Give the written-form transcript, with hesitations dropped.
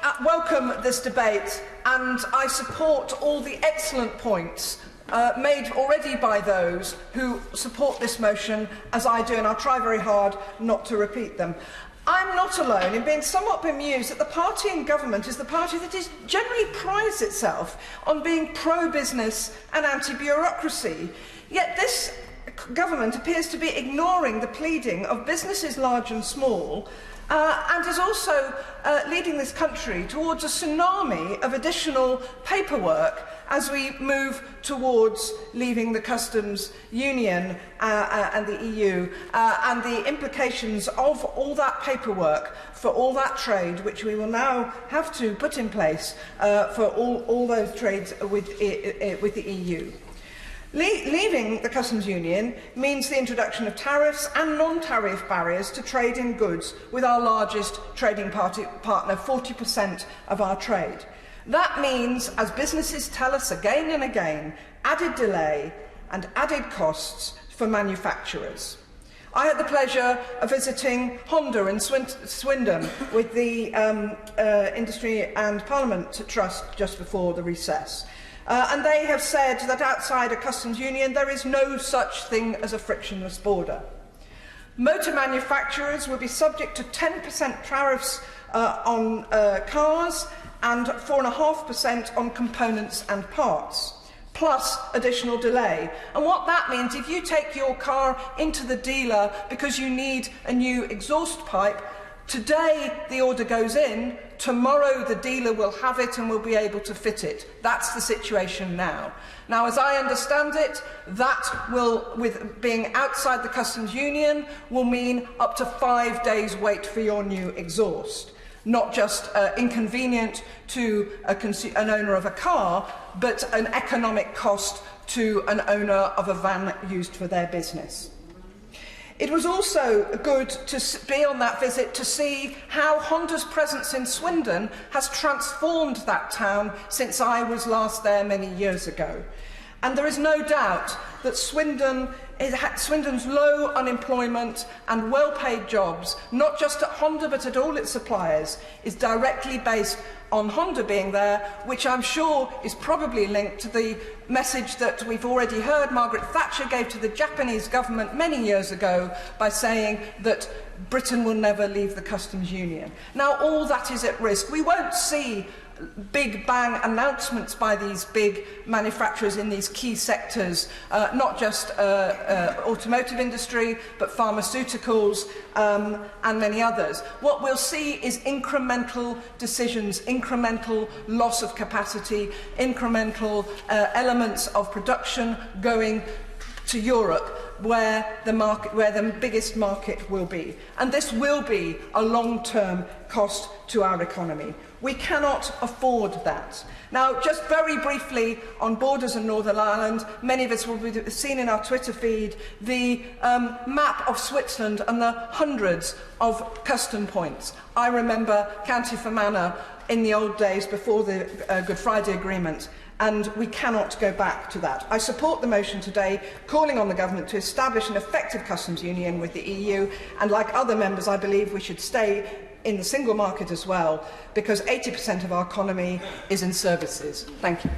I welcome this debate, and I support all the excellent points made already by those who support this motion, as I do, and I'll try very hard not to repeat them. I'm not alone in being somewhat bemused that the party in government is the party that is generally prides itself on being pro-business and anti-bureaucracy. Yet this government appears to be ignoring the pleading of businesses large and small, and is also leading this country towards a tsunami of additional paperwork as we move towards leaving the customs union and the EU, and the implications of all that paperwork for all that trade, which we will now have to put in place for all those trades with the EU. Leaving the customs union means the introduction of tariffs and non-tariff barriers to trade in goods with our largest trading partner, 40% of our trade. That means, as businesses tell us again and again, added delay and added costs for manufacturers. I had the pleasure of visiting Honda in Swindon with the Industry and Parliament Trust just before the recess. And they have said that outside a customs union there is no such thing as a frictionless border. Motor manufacturers will be subject to 10% tariffs on cars and 4.5% on components and parts, plus additional delay. And what that means, if you take your car into the dealer because you need a new exhaust pipe, today the order goes in, tomorrow the dealer will have it and will be able to fit it. That's the situation now. Now, as I understand it, that will, with being outside the customs union, will mean up to 5 days wait for your new exhaust. Not just inconvenient to an owner of a car, but an economic cost to an owner of a van used for their business. It was also good to be on that visit to see how Honda's presence in Swindon has transformed that town since I was last there many years ago. And there is no doubt that Swindon's low unemployment and well-paid jobs, not just at Honda but at all its suppliers, is directly based on Honda being there, which I'm sure is probably linked to the message that we've already heard Margaret Thatcher gave to the Japanese government many years ago by saying that Britain will never leave the customs union. Now, all that is at risk. We won't see big bang announcements by these big manufacturers in these key sectors, not just automotive industry, but pharmaceuticals and many others. What we'll see is incremental decisions, incremental loss of capacity, incremental elements of production going to Europe, where the biggest market will be. And this will be a long-term cost to our economy. We cannot afford that. Now, just very briefly on borders in Northern Ireland, many of us will have seen in our Twitter feed the map of Switzerland and the hundreds of custom points. I remember County Fermanagh in the old days before the Good Friday Agreement, and we cannot go back to that. I support the motion today calling on the government to establish an effective customs union with the EU, and like other members, I believe we should stay in the single market as well, because 80% of our economy is in services. Thank you.